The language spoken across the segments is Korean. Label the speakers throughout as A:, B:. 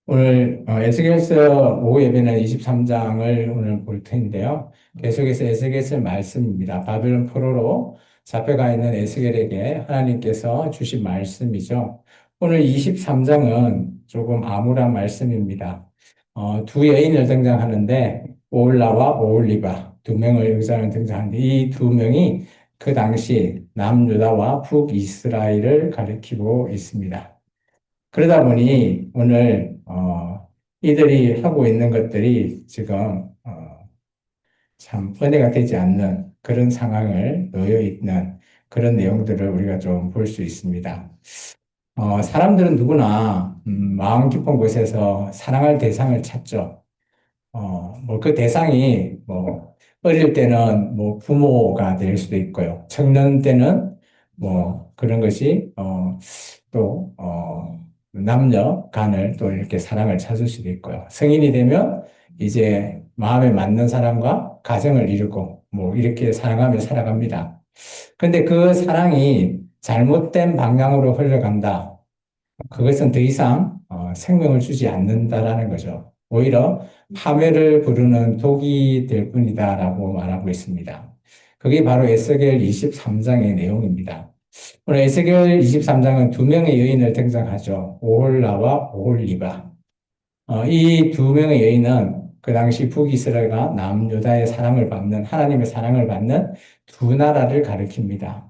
A: 오늘 에스겔서 5 예배는 23장을 오늘 볼 텐데요. 계속해서 에스겔서 말씀입니다. 바벨론 포로로 잡혀가 있는 에스겔에게 하나님께서 주신 말씀이죠. 오늘 23장은 조금 암울한 말씀입니다. 두 여인을 등장하는데 오홀라와 오홀리바 두 명을 여기서는 등장하는데 이 두 명이 그 당시 남유다와 북이스라엘을 가리키고 있습니다. 그러다 보니 오늘 이들이 하고 있는 것들이 지금 참 은혜가 되지 않는 그런 상황을 놓여 있는 그런 내용들을 우리가 좀 볼 수 있습니다. 사람들은 누구나 마음 깊은 곳에서 사랑할 대상을 찾죠. 뭐 그 대상이 뭐 어릴 때는 뭐 부모가 될 수도 있고요. 청년 때는 뭐 그런 것이 또 남녀 간을 또 이렇게 사랑을 찾을 수도 있고요. 성인이 되면 이제 마음에 맞는 사람과 가정을 이루고 뭐 이렇게 사랑하며 살아갑니다. 근데 그 사랑이 잘못된 방향으로 흘러간다. 그것은 더 이상 생명을 주지 않는다라는 거죠. 오히려 파멸을 부르는 독이 될 뿐이다라고 말하고 있습니다. 그게 바로 에스겔 23장의 내용입니다. 오늘 에스겔 23장은 두 명의 여인을 등장하죠. 오홀라와 오홀리바. 이 두 명의 여인은 그 당시 북이스라엘과 남유다의 사랑을 받는 하나님의 사랑을 받는 두 나라를 가리킵니다.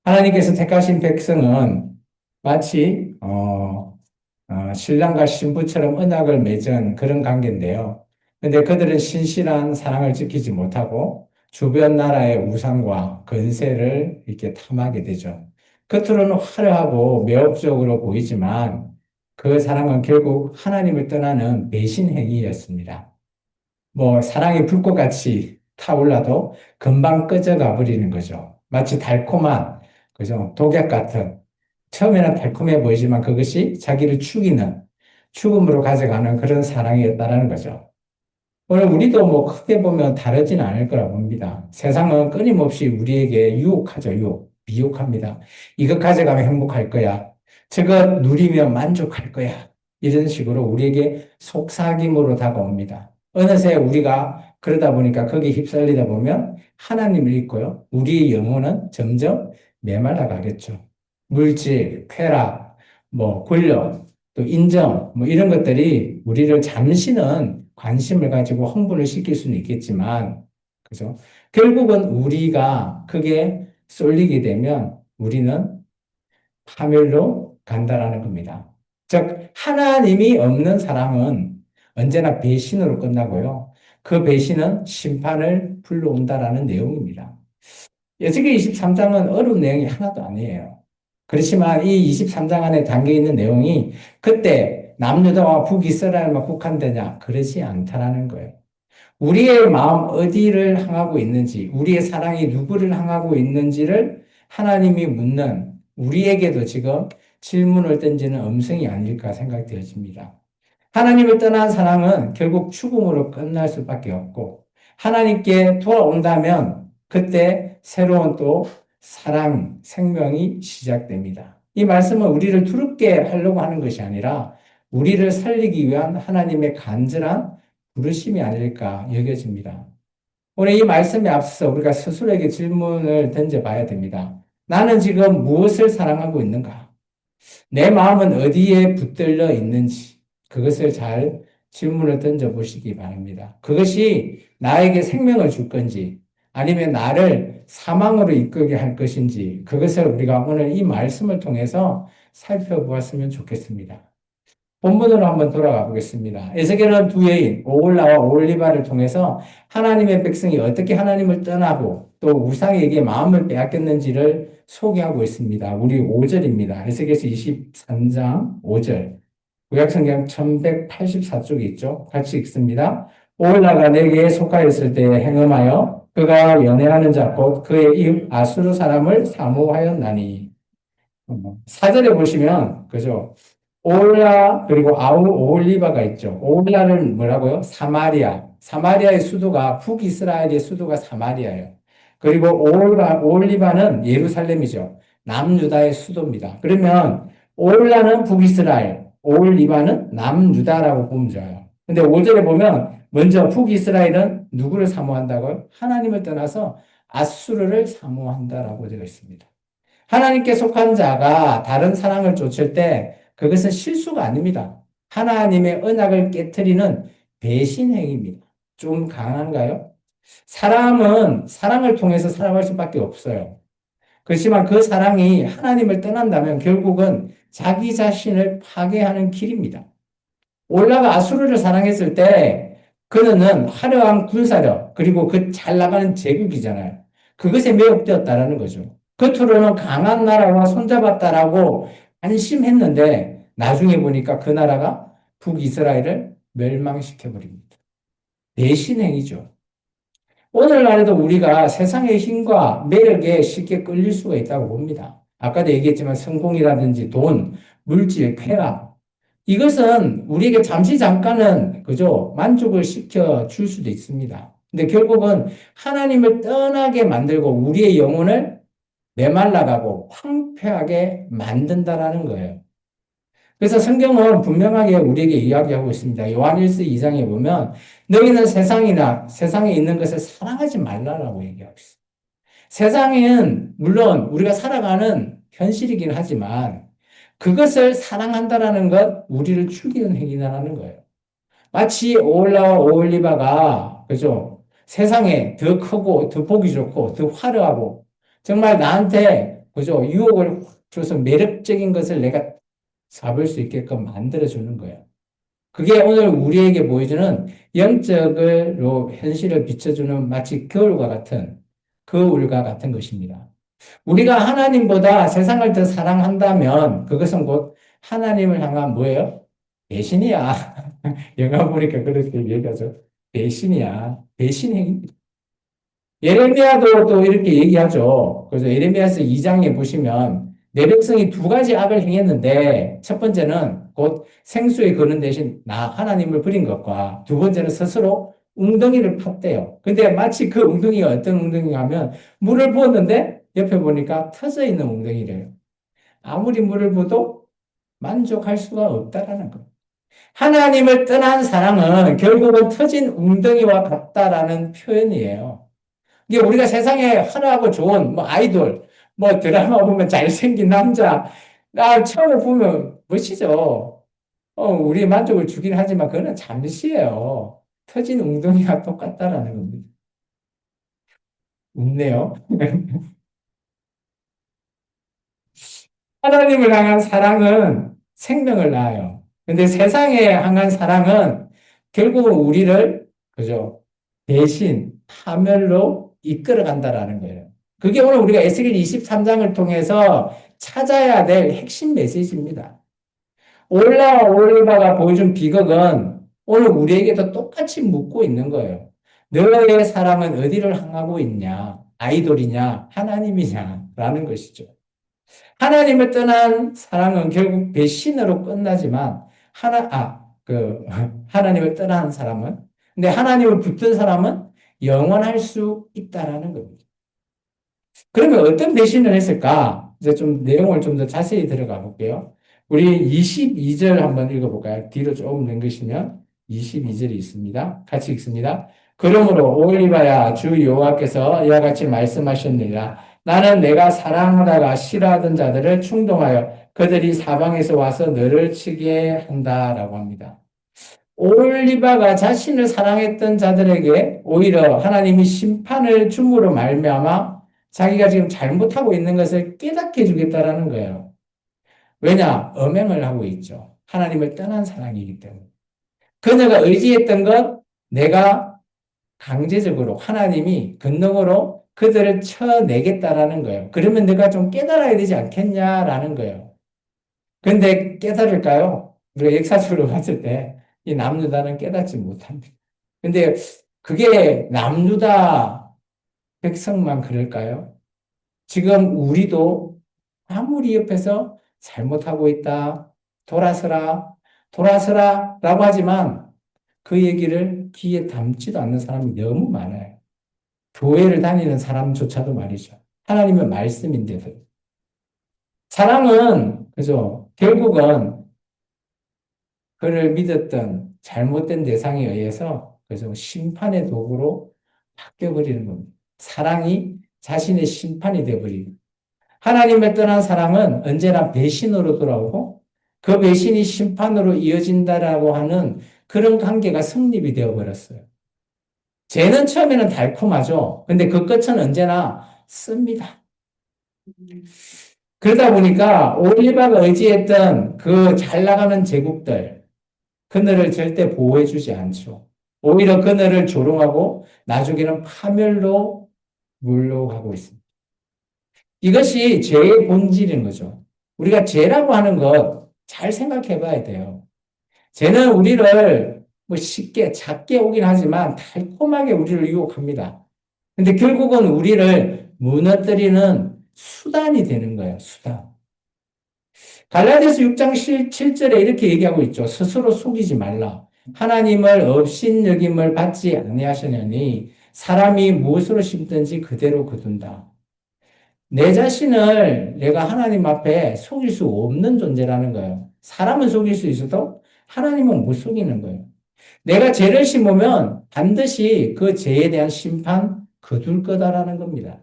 A: 하나님께서 택하신 백성은 마치 신랑과 신부처럼 언약을 맺은 그런 관계인데요. 근데 그들은 신실한 사랑을 지키지 못하고 주변 나라의 우상과 건세를 이렇게 탐하게 되죠. 겉으로는 화려하고 매혹적으로 보이지만 그 사랑은 결국 하나님을 떠나는 배신 행위였습니다. 뭐 사랑이 불꽃같이 타올라도 금방 꺼져가 버리는 거죠. 마치 달콤한 그죠? 독약 같은 처음에는 달콤해 보이지만 그것이 자기를 죽이는 죽음으로 가져가는 그런 사랑이었다라는 거죠. 오늘 우리도 뭐 크게 보면 다르진 않을 거라 봅니다. 세상은 끊임없이 우리에게 유혹하죠, 유혹. 미혹합니다. 이것 가져가면 행복할 거야. 저것 누리면 만족할 거야. 이런 식으로 우리에게 속삭임으로 다가옵니다. 어느새 우리가 그러다 보니까 거기에 휩쓸리다 보면 하나님을 잊고요. 우리의 영혼은 점점 메말라 가겠죠. 물질, 쾌락, 뭐 권력, 또 인정, 뭐 이런 것들이 우리를 잠시는 관심을 가지고 흥분을 시킬 수는 있겠지만, 그죠? 결국은 우리가 그게 쏠리게 되면 우리는 파멸로 간다라는 겁니다. 즉, 하나님이 없는 사랑은 언제나 배신으로 끝나고요. 그 배신은 심판을 불러온다라는 내용입니다. 에스겔 23장은 어려운 내용이 하나도 아니에요. 그렇지만 이 23장 안에 담겨 있는 내용이 그때 남유다와 북이스라엘만 국한되냐? 그러지 않다라는 거예요. 우리의 마음 어디를 향하고 있는지, 우리의 사랑이 누구를 향하고 있는지를 하나님이 묻는 우리에게도 지금 질문을 던지는 음성이 아닐까 생각되어집니다. 하나님을 떠난 사랑은 결국 죽음으로 끝날 수밖에 없고, 하나님께 돌아온다면 그때 새로운 또 사랑, 생명이 시작됩니다. 이 말씀은 우리를 두렵게 하려고 하는 것이 아니라 우리를 살리기 위한 하나님의 간절한 부르심이 아닐까 여겨집니다. 오늘 이 말씀에 앞서서 우리가 스스로에게 질문을 던져봐야 됩니다. 나는 지금 무엇을 사랑하고 있는가? 내 마음은 어디에 붙들려 있는지 그것을 잘 질문을 던져보시기 바랍니다. 그것이 나에게 생명을 줄 건지 아니면 나를 사망으로 이끌게 할 것인지 그것을 우리가 오늘 이 말씀을 통해서 살펴보았으면 좋겠습니다. 본문으로 한번 돌아가 보겠습니다. 에스겔은 두 여인 오홀라와 오홀리바를 통해서 하나님의 백성이 어떻게 하나님을 떠나고 또 우상에게 마음을 빼앗겼는지를 소개하고 있습니다. 우리 5절입니다. 에스겔서 23장 5절. 구약성경 1184쪽에 있죠. 같이 읽습니다. 오홀라가 내게 속하였을 때 행음하여 그가 연애하는 자 곧 그의 이웃 아수르 사람을 사모하였나니. 4절에 보시면 그죠? 오홀라 그리고 오홀리바가 있죠. 오홀라는 뭐라고요? 사마리아. 사마리아의 수도가 북이스라엘의 수도가 사마리아예요. 그리고 오홀리바는 예루살렘이죠. 남유다의 수도입니다. 그러면 오홀라는 북이스라엘, 오홀리바는 남유다라고 보면 좋아요. 근데 5절에 보면 먼저 북이스라엘은 누구를 사모한다고요? 하나님을 떠나서 아수르를 사모한다라고 되어 있습니다. 하나님께 속한 자가 다른 사랑을 쫓을 때 그것은 실수가 아닙니다. 하나님의 언약을 깨트리는 배신 행위입니다. 좀 강한가요? 사람은 사랑을 통해서 살아갈 수밖에 없어요. 그렇지만 그 사랑이 하나님을 떠난다면 결국은 자기 자신을 파괴하는 길입니다. 올라가 아수르를 사랑했을 때 그는 화려한 군사력 그리고 그 잘 나가는 제국이잖아요. 그것에 매혹되었다라는 거죠. 겉으로는 강한 나라와 손잡았다라고 안심했는데 나중에 보니까 그 나라가 북이스라엘을 멸망시켜 버립니다. 배신행위죠. 오늘날에도 우리가 세상의 힘과 매력에 쉽게 끌릴 수가 있다고 봅니다. 아까도 얘기했지만 성공이라든지 돈, 물질, 쾌락. 이것은 우리에게 잠시 잠깐은 그죠? 만족을 시켜 줄 수도 있습니다. 근데 결국은 하나님을 떠나게 만들고 우리의 영혼을 메말라가고 황폐하게 만든다라는 거예요. 그래서 성경은 분명하게 우리에게 이야기하고 있습니다. 요한일서 2장에 보면 너희는 세상에 있는 것을 사랑하지 말라라고 얘기하고 있어요. 세상은 물론 우리가 살아가는 현실이긴 하지만 그것을 사랑한다라는 것 우리를 죽이는 행위라는 거예요. 마치 오올라와 오올리바가 그죠? 세상에 더 크고 더 보기 좋고 더 화려하고 정말 나한테 그죠? 유혹을 확 줘서 매력적인 것을 내가 잡을 수 있게끔 만들어주는 거예요. 그게 오늘 우리에게 보여주는 영적으로 현실을 비춰주는 마치 거울과 같은 것입니다. 우리가 하나님보다 세상을 더 사랑한다면 그것은 곧 하나님을 향한 뭐예요? 배신이야. 영화 보니까 그렇게 얘기하죠. 배신이야. 배신행위입니다. 예레미야도 또 이렇게 얘기하죠. 그래서 예레미야서 2장에 보시면 내 백성이 두 가지 악을 행했는데 첫 번째는 곧 생수에 거는 대신 나 하나님을 버린 것과 두 번째는 스스로 웅덩이를 팠대요. 근데 마치 그 웅덩이가 어떤 웅덩이가 하면 물을 부었는데 옆에 보니까 터져 있는 웅덩이래요. 아무리 물을 부어도 만족할 수가 없다라는 거예요. 하나님을 떠난 사랑은 결국은 터진 웅덩이와 같다라는 표현이에요. 이게 우리가 세상에 화려하고 좋은 뭐 아이돌, 뭐 드라마 보면 잘생긴 남자, 처음에 보면 멋지죠. 우리의 만족을 주긴 하지만 그거는 잠시예요. 터진 웅덩이와 똑같다라는 겁니다. 웃네요. 하나님을 향한 사랑은 생명을 낳아요. 근데 세상에 향한 사랑은 결국은 우리를, 그죠? 대신 파멸로 이끌어 간다라는 거예요. 그게 오늘 우리가 에스겔 23장을 통해서 찾아야 될 핵심 메시지입니다. 올라와 올리바가 보여준 비극은 오늘 우리에게도 똑같이 묻고 있는 거예요. 너의 사랑은 어디를 향하고 있냐? 아이돌이냐? 하나님이냐? 라는 것이죠. 하나님을 떠난 사랑은 결국 배신으로 끝나지만, 하나님을 떠난 사람은, 근데 하나님을 붙든 사람은 영원할 수 있다라는 겁니다. 그러면 어떤 배신을 했을까? 이제 좀 내용을 좀 더 자세히 들어가 볼게요. 우리 22절 한번 읽어볼까요? 뒤로 조금 넘기시면 22절이 있습니다. 같이 읽습니다. 그러므로 오올리바야 주 여호와께서 이와 같이 말씀하셨느니라. 나는 내가 사랑하다가 싫어하던 자들을 충동하여 그들이 사방에서 와서 너를 치게 한다라고 합니다. 올리바가 자신을 사랑했던 자들에게 오히려 하나님이 심판을 줌으로 말미암아 자기가 지금 잘못하고 있는 것을 깨닫게 해주겠다라는 거예요. 왜냐? 엄행을 하고 있죠. 하나님을 떠난 사랑이기 때문에. 그녀가 의지했던 것, 내가 강제적으로 하나님이 권능으로 그들을 쳐내겠다라는 거예요. 그러면 내가 좀 깨달아야 되지 않겠냐라는 거예요. 근데 깨달을까요? 우리가 역사적으로 봤을 때 이 남유다는 깨닫지 못합니다. 근데 그게 남유다 백성만 그럴까요? 지금 우리도 아무리 옆에서 잘못하고 있다, 돌아서라, 돌아서라 라고 하지만 그 얘기를 귀에 담지도 않는 사람이 너무 많아요. 교회를 다니는 사람조차도 말이죠. 하나님의 말씀인데도. 사랑은, 그죠? 결국은 그를 믿었던 잘못된 대상에 의해서 그래서 심판의 도구로 바뀌어버리는 겁니다. 사랑이 자신의 심판이 되어버리고 하나님을 떠난 사랑은 언제나 배신으로 돌아오고 그 배신이 심판으로 이어진다라고 하는 그런 관계가 성립이 되어버렸어요. 죄는 처음에는 달콤하죠. 근데 그 끝은 언제나 씁니다. 그러다 보니까 올리바가 의지했던 그 잘 나가는 제국들, 그늘을 절대 보호해주지 않죠. 오히려 그늘을 조롱하고 나중에는 파멸로 물러가고 있습니다. 이것이 죄의 본질인 거죠. 우리가 죄라고 하는 것 잘 생각해 봐야 돼요. 죄는 우리를 뭐 쉽게 작게 오긴 하지만 달콤하게 우리를 유혹합니다. 근데 결국은 우리를 무너뜨리는 수단이 되는 거예요, 수단. 갈라디아서 6장 7절에 이렇게 얘기하고 있죠. 스스로 속이지 말라. 하나님을 업신여김을 받지 아니하시느니 사람이 무엇으로 심든지 그대로 거둔다. 내 자신을 내가 하나님 앞에 속일 수 없는 존재라는 거예요. 사람은 속일 수 있어도 하나님은 못 속이는 거예요. 내가 죄를 심으면 반드시 그 죄에 대한 심판 거둘 거다라는 겁니다.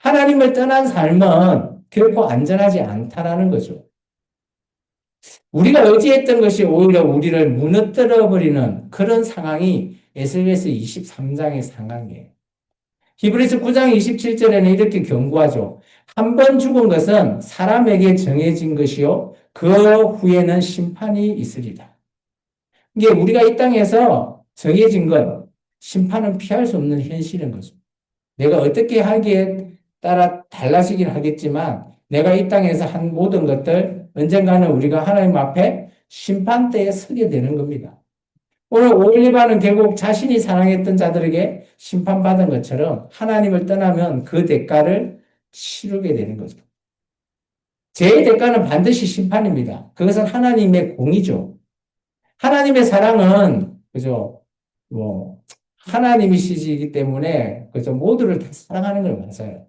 A: 하나님을 떠난 삶은 결코 안전하지 않다라는 거죠. 우리가 의지했던 것이 오히려 우리를 무너뜨려 버리는 그런 상황이 에스겔서 23장의 상황이에요. 히브리서 9장 27절에는 이렇게 경고하죠. 한 번 죽은 것은 사람에게 정해진 것이요 그 후에는 심판이 있으리라. 이게 우리가 이 땅에서 정해진 것, 심판은 피할 수 없는 현실인 거죠. 내가 어떻게 하기에 따라 달라지긴 하겠지만 내가 이 땅에서 한 모든 것들 언젠가는 우리가 하나님 앞에 심판대에 서게 되는 겁니다. 오늘 올리바는 결국 자신이 사랑했던 자들에게 심판받은 것처럼 하나님을 떠나면 그 대가를 치르게 되는 거죠. 죄의 대가는 반드시 심판입니다. 그것은 하나님의 공이죠. 하나님의 사랑은 그죠? 뭐 하나님이시기 때문에 그죠? 모두를 다 사랑하는 걸 맞아요.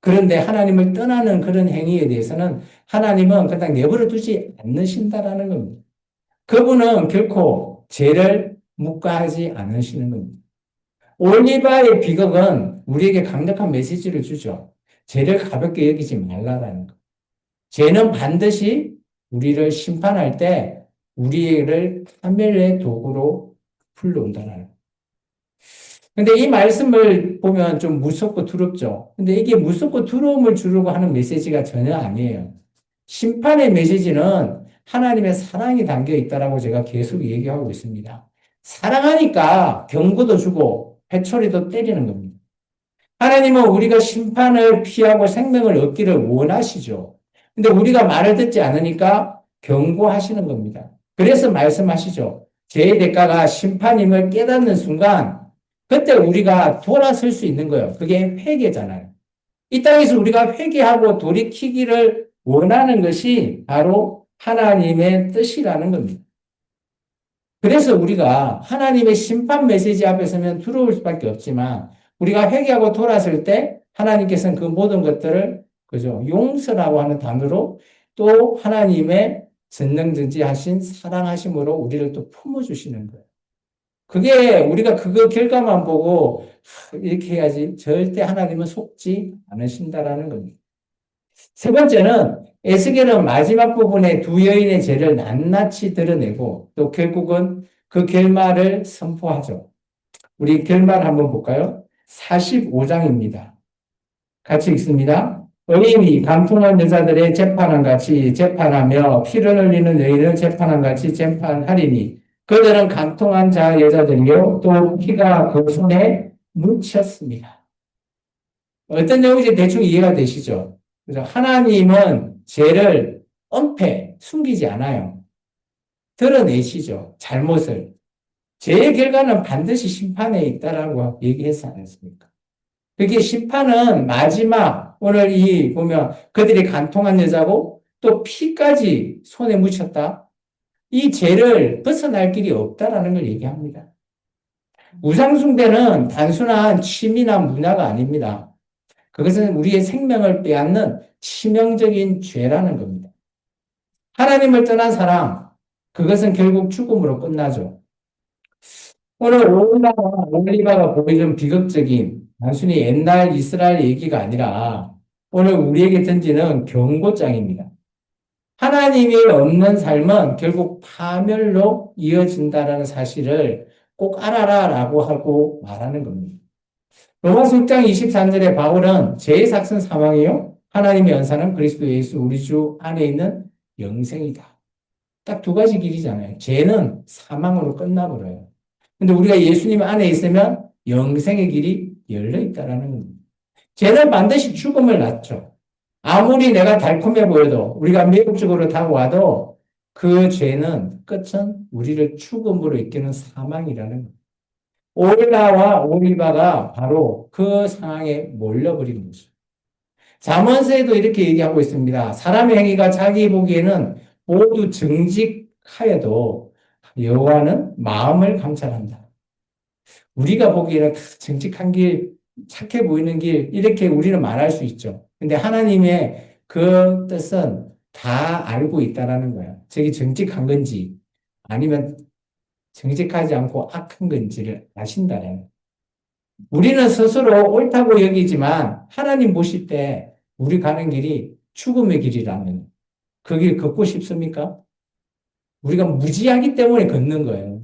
A: 그런데 하나님을 떠나는 그런 행위에 대해서는 하나님은 그냥 내버려 두지 않으신다라는 겁니다. 그분은 결코 죄를 묵과하지 않으시는 겁니다. 올리바의 비극은 우리에게 강력한 메시지를 주죠. 죄를 가볍게 여기지 말라라는 것. 죄는 반드시 우리를 심판할 때 우리를 파멸의 도구로 불러온다는 것. 근데 이 말씀을 보면 좀 무섭고 두렵죠. 근데 이게 무섭고 두려움을 주려고 하는 메시지가 전혀 아니에요. 심판의 메시지는 하나님의 사랑이 담겨 있다라고 제가 계속 얘기하고 있습니다. 사랑하니까 경고도 주고 회초리도 때리는 겁니다. 하나님은 우리가 심판을 피하고 생명을 얻기를 원하시죠. 근데 우리가 말을 듣지 않으니까 경고하시는 겁니다. 그래서 말씀하시죠. 죄의 대가가 심판임을 깨닫는 순간 그때 우리가 돌아설 수 있는 거예요. 그게 회개잖아요. 이 땅에서 우리가 회개하고 돌이키기를 원하는 것이 바로 하나님의 뜻이라는 겁니다. 그래서 우리가 하나님의 심판 메시지 앞에 서면 두려울 수밖에 없지만 우리가 회개하고 돌아설 때 하나님께서는 그 모든 것들을 그죠? 용서라고 하는 단어로 또 하나님의 전능전지하신 사랑하심으로 우리를 또 품어주시는 거예요. 그게 우리가 그거 결과만 보고 이렇게 해야지 절대 하나님은 속지 않으신다라는 겁니다. 세 번째는 에스겔은 마지막 부분에 두 여인의 죄를 낱낱이 드러내고 또 결국은 그 결말을 선포하죠. 우리 결말 한번 볼까요? 45장입니다. 같이 읽습니다. 의인이 간통한 여자들의 재판한 같이 재판하며 피를 흘리는 여인을 재판한 같이 재판하리니 그들은 간통한 자 여자들이요 또 피가 그 손에 묻혔습니다. 어떤 내용인지 대충 이해가 되시죠? 그래서 하나님은 죄를 엄폐, 숨기지 않아요. 드러내시죠. 잘못을. 죄의 결과는 반드시 심판에 있다라고 얘기했지 않습니까? 그게 심판은 마지막, 오늘 이 보면 그들이 간통한 여자고 또 피까지 손에 묻혔다. 이 죄를 벗어날 길이 없다라는 걸 얘기합니다. 우상숭배는 단순한 취미나 문화가 아닙니다. 그것은 우리의 생명을 빼앗는 치명적인 죄라는 겁니다. 하나님을 떠난 사람, 그것은 결국 죽음으로 끝나죠. 오늘 올리바가 보여준 비극적인 단순히 옛날 이스라엘 얘기가 아니라 오늘 우리에게 던지는 경고장입니다. 하나님이 없는 삶은 결국 파멸로 이어진다는 사실을 꼭 알아라라고 하고 말하는 겁니다. 로마서 6장 23절에 바울은 죄의 삭은 사망이요 하나님의 연사는 그리스도 예수 우리 주 안에 있는 영생이다. 딱 두 가지 길이잖아요. 죄는 사망으로 끝나버려요. 근데 우리가 예수님 안에 있으면 영생의 길이 열려 있다라는 겁니다. 죄는 반드시 죽음을 낳죠. 아무리 내가 달콤해 보여도 우리가 매력적으로 다가와도 그 죄는 끝은 우리를 죽음으로 이끄는 사망이라는 거예요. 올라와 올리바가 바로 그 상황에 몰려버린 거죠. 잠언서에도 이렇게 얘기하고 있습니다. 사람의 행위가 자기 보기에는 모두 정직하여도 여호와는 마음을 감찰한다. 우리가 보기에는 정직한 길, 착해 보이는 길, 이렇게 우리는 말할 수 있죠. 근데 하나님의 그 뜻은 다 알고 있다라는 거예요. 저게 정직한 건지, 아니면 정직하지 않고 악한 건지를 아신다는 거예요. 우리는 스스로 옳다고 여기지만, 하나님 보실 때 우리 가는 길이 죽음의 길이라면, 그 길 걷고 싶습니까? 우리가 무지하기 때문에 걷는 거예요.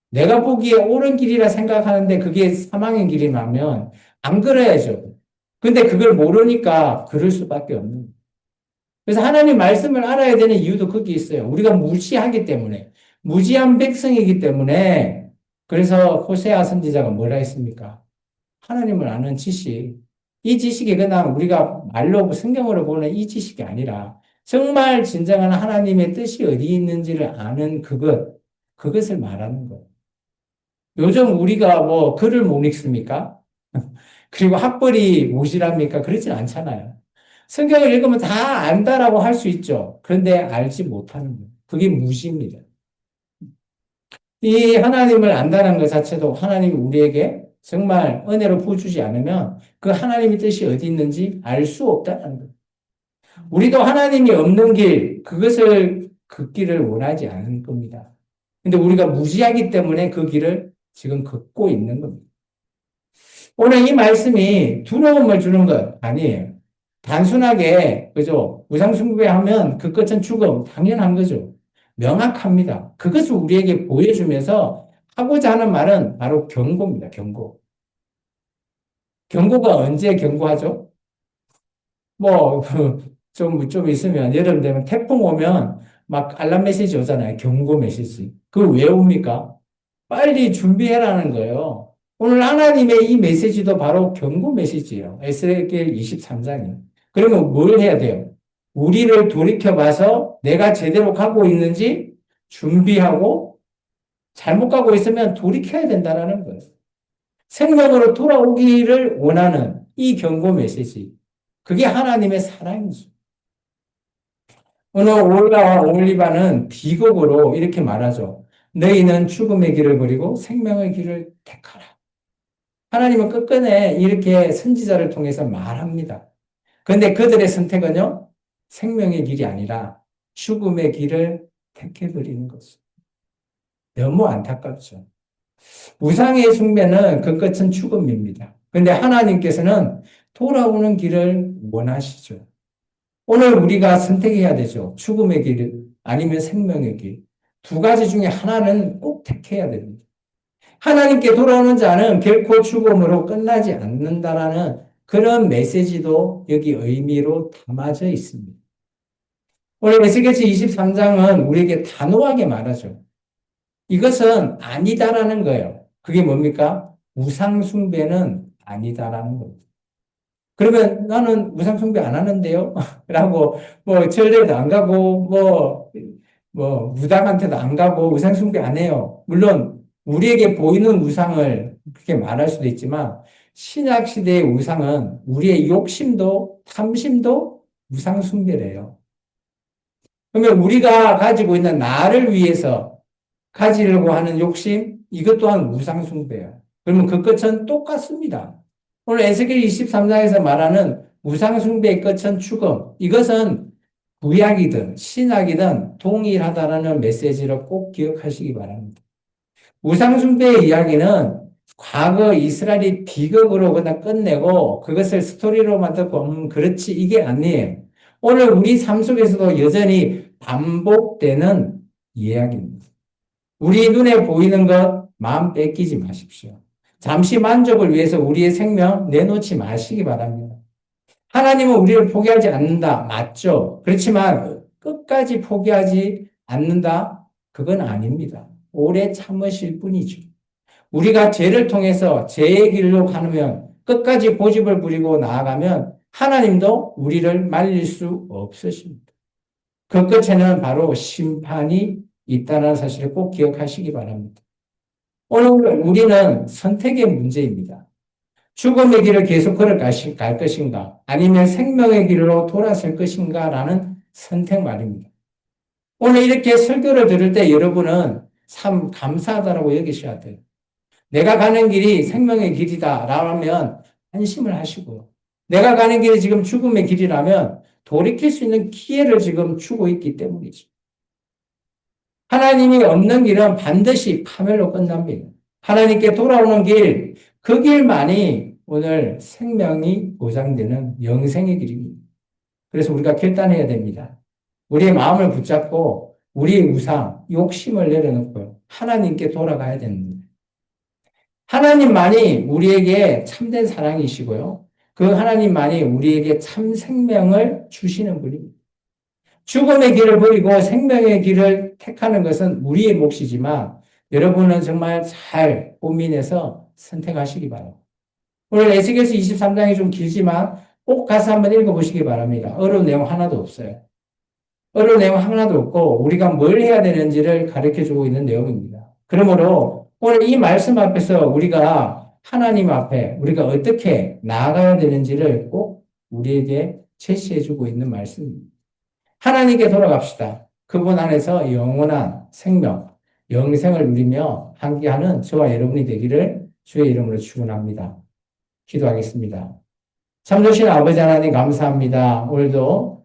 A: 내가 보기에 옳은 길이라 생각하는데 그게 사망의 길이라면 안 그래야죠. 근데 그걸 모르니까 그럴 수밖에 없는 거예요. 그래서 하나님 말씀을 알아야 되는 이유도 거기 있어요. 우리가 무지하기 때문에. 무지한 백성이기 때문에. 그래서 호세아 선지자가 뭐라 했습니까? 하나님을 아는 지식. 이 지식이 그냥 우리가 말로 성경으로 보는 이 지식이 아니라 정말 진정한 하나님의 뜻이 어디 있는지를 아는 그것을 말하는 거예요. 요즘 우리가 뭐 글을 못 읽습니까? 그리고 학벌이 모자랍니까? 그렇진 않잖아요. 성경을 읽으면 다 안다라고 할 수 있죠. 그런데 알지 못하는 거예요. 그게 무지입니다. 이 하나님을 안다는 것 자체도 하나님이 우리에게 정말 은혜로 부어주지 않으면 그 하나님의 뜻이 어디 있는지 알 수 없다는 거예요. 우리도 하나님이 없는 길, 그것을 걷기를 원하지 않은 겁니다. 근데 우리가 무지하기 때문에 그 길을 지금 걷고 있는 겁니다. 오늘 이 말씀이 두려움을 주는 것 아니에요. 단순하게, 그죠? 우상숭배하면 그 끝은 죽음. 당연한 거죠. 명확합니다. 그것을 우리에게 보여주면서 하고자 하는 말은 바로 경고입니다. 경고. 경고가 언제 경고하죠? 뭐, 좀 있으면, 여름 되면 태풍 오면 막 알람 메시지 오잖아요. 경고 메시지. 그거 왜 옵니까? 빨리 준비해라는 거예요. 오늘 하나님의 이 메시지도 바로 경고 메시지예요. 에스겔 23장이에요. 그러면 뭘 해야 돼요? 우리를 돌이켜봐서 내가 제대로 가고 있는지 준비하고 잘못 가고 있으면 돌이켜야 된다는 거예요. 생명으로 돌아오기를 원하는 이 경고 메시지. 그게 하나님의 사랑이죠. 오늘 올라와 올리바는 비극으로 이렇게 말하죠. 너희는 죽음의 길을 버리고 생명의 길을 택하라. 하나님은 끝끝내 이렇게 선지자를 통해서 말합니다. 그런데 그들의 선택은요, 생명의 길이 아니라 죽음의 길을 택해버리는 거죠. 너무 안타깝죠. 우상의 숭배는 그 끝은 죽음입니다. 그런데 하나님께서는 돌아오는 길을 원하시죠. 오늘 우리가 선택해야 되죠. 죽음의 길 아니면 생명의 길. 두 가지 중에 하나는 꼭 택해야 됩니다. 하나님께 돌아오는 자는 결코 죽음으로 끝나지 않는다라는 그런 메시지도 여기 의미로 담아져 있습니다. 오늘 에스겔서 23장은 우리에게 단호하게 말하죠. 이것은 아니다라는 거예요. 그게 뭡니까? 우상숭배는 아니다라는 겁니다. 그러면 나는 우상숭배 안 하는데요? 라고, 뭐, 절에도 안 가고, 무당한테도 안 가고, 우상숭배 안 해요. 물론, 우리에게 보이는 우상을 그렇게 말할 수도 있지만, 신약시대의 우상은 우리의 욕심도, 탐심도 우상숭배래요. 그러면 우리가 가지고 있는 나를 위해서 가지려고 하는 욕심, 이것 또한 우상숭배예요. 그러면 그 끝은 똑같습니다. 오늘 에스겔 23장에서 말하는 우상숭배의 끝은 죽음. 이것은 구약이든 신약이든 동일하다라는 메시지를 꼭 기억하시기 바랍니다. 우상숭배의 이야기는 과거 이스라엘이 비극으로 그냥 끝내고 그것을 스토리로만 듣고 그렇지 이게 아니에요. 오늘 우리 삶 속에서도 여전히 반복되는 이야기입니다. 우리 눈에 보이는 것 마음 뺏기지 마십시오. 잠시 만족을 위해서 우리의 생명 내놓지 마시기 바랍니다. 하나님은 우리를 포기하지 않는다. 맞죠? 그렇지만 끝까지 포기하지 않는다? 그건 아닙니다. 오래 참으실 뿐이죠. 우리가 죄를 통해서 죄의 길로 가면 끝까지 고집을 부리고 나아가면 하나님도 우리를 말릴 수 없으십니다. 그 끝에는 바로 심판이 있다는 사실을 꼭 기억하시기 바랍니다. 오늘 우리는 선택의 문제입니다. 죽음의 길을 계속 걸어갈 것인가, 아니면 생명의 길로 돌아설 것인가라는 선택 말입니다. 오늘 이렇게 설교를 들을 때 여러분은 참 감사하다라고 여기셔야 돼요. 내가 가는 길이 생명의 길이다라면 안심을 하시고요. 내가 가는 길이 지금 죽음의 길이라면 돌이킬 수 있는 기회를 지금 주고 있기 때문이죠. 하나님이 없는 길은 반드시 파멸로 끝납니다. 하나님께 돌아오는 길, 그 길만이 오늘 생명이 보장되는 영생의 길입니다. 그래서 우리가 결단해야 됩니다. 우리의 마음을 붙잡고 우리의 우상, 욕심을 내려놓고요. 하나님께 돌아가야 됩니다. 하나님만이 우리에게 참된 사랑이시고요. 그 하나님만이 우리에게 참 생명을 주시는 분입니다. 죽음의 길을 버리고 생명의 길을 택하는 것은 우리의 몫이지만 여러분은 정말 잘 고민해서 선택하시기 바랍니다. 오늘 에스겔서 23장이 좀 길지만 꼭 가서 한번 읽어보시기 바랍니다. 어려운 내용 하나도 없어요. 어려운 내용 하나도 없고 우리가 뭘 해야 되는지를 가르쳐주고 있는 내용입니다. 그러므로 오늘 이 말씀 앞에서 우리가 하나님 앞에 우리가 어떻게 나아가야 되는지를 꼭 우리에게 제시해주고 있는 말씀입니다. 하나님께 돌아갑시다. 그분 안에서 영원한 생명, 영생을 누리며 함께하는 저와 여러분이 되기를 주의 이름으로 축원합니다. 기도하겠습니다. 참 좋으신 아버지 하나님 감사합니다. 오늘도